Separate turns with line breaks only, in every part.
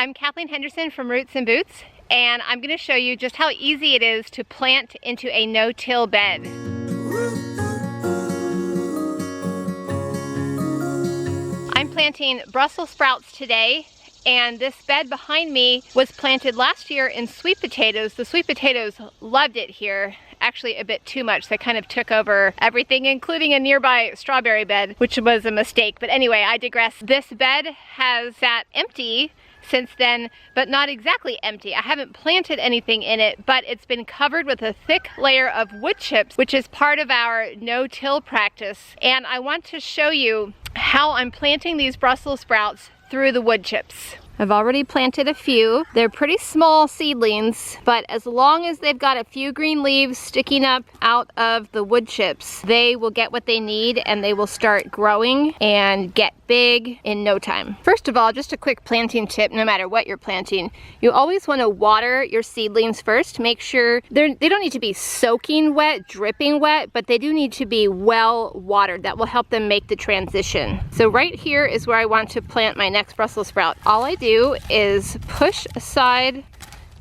I'm Kathleen Henderson from Roots and Boots, and I'm going to show you just how easy it is to plant into a no-till bed. I'm planting Brussels sprouts today, and this bed behind me was planted last year in sweet potatoes. The sweet potatoes loved it here, actually a bit too much. They kind of took over everything, including a nearby strawberry bed, which was a mistake. But anyway, I digress. This bed has sat empty since then, but not exactly empty. I haven't planted anything in it, but it's been covered with a thick layer of wood chips, which is part of our no-till practice. And I want to show you how I'm planting these Brussels sprouts through the wood chips. I've already planted a few. They're pretty small seedlings, but as long as they've got a few green leaves sticking up out of the wood chips, they will get what they need and they will start growing and get big in no time. First of all, just a quick planting tip, no matter what you're planting, you always want to water your seedlings first. Make sure they don't need to be soaking wet, dripping wet, but they do need to be well watered. That will help them make the transition. So right here is where I want to plant my next Brussels sprout. All I do is push aside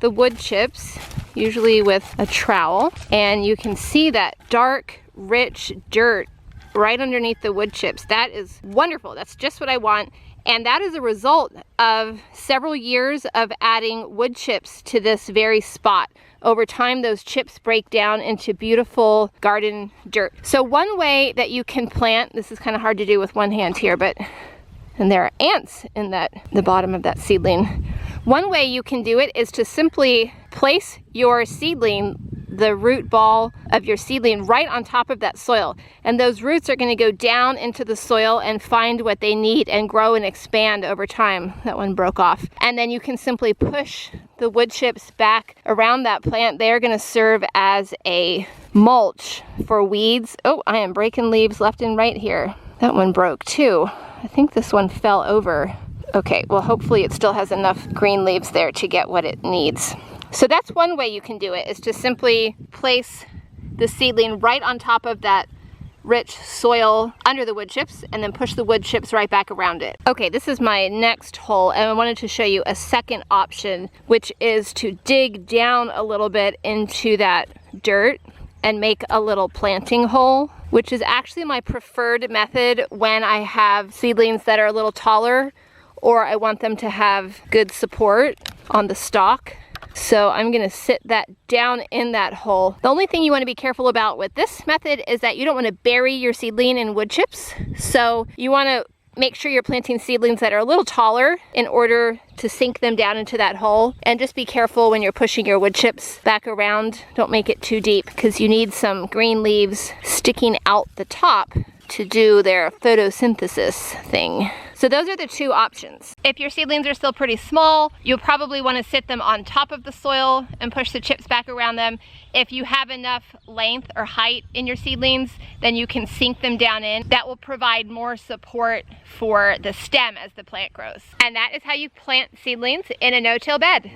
the wood chips, usually with a trowel, and you can see that dark, rich dirt right underneath the wood chips. That is wonderful. That's just what I want. And that is a result of several years of adding wood chips to this very spot. Over time, those chips break down into beautiful garden dirt. So one way that you can plant, this is kind of hard to do with one hand here, and there are ants in the bottom of that seedling. One way you can do it is to simply place your seedling, the root ball of your seedling, right on top of that soil. And those roots are going to go down into the soil and find what they need and grow and expand over time. That one broke off. And then you can simply push the wood chips back around that plant. They're going to serve as a mulch for weeds. Oh, I am breaking leaves left and right here. That one broke too. I think this one fell over. Okay, well hopefully it still has enough green leaves there to get what it needs. So that's one way you can do it, is to simply place the seedling right on top of that rich soil under the wood chips and then push the wood chips right back around it. Okay, this is my next hole, and I wanted to show you a second option, which is to dig down a little bit into that dirt and make a little planting hole, which is actually my preferred method when I have seedlings that are a little taller or I want them to have good support on the stalk. So I'm gonna sit that down in that hole. The only thing you wanna be careful about with this method is that you don't wanna bury your seedling in wood chips. So you wanna make sure you're planting seedlings that are a little taller in order to sink them down into that hole. And just be careful when you're pushing your wood chips back around. Don't make it too deep, because you need some green leaves sticking out the top to do their photosynthesis thing. So those are the two options. If your seedlings are still pretty small, you'll probably want to sit them on top of the soil and push the chips back around them. If you have enough length or height in your seedlings, then you can sink them down in. That will provide more support for the stem as the plant grows. And that is how you plant seedlings in a no-till bed.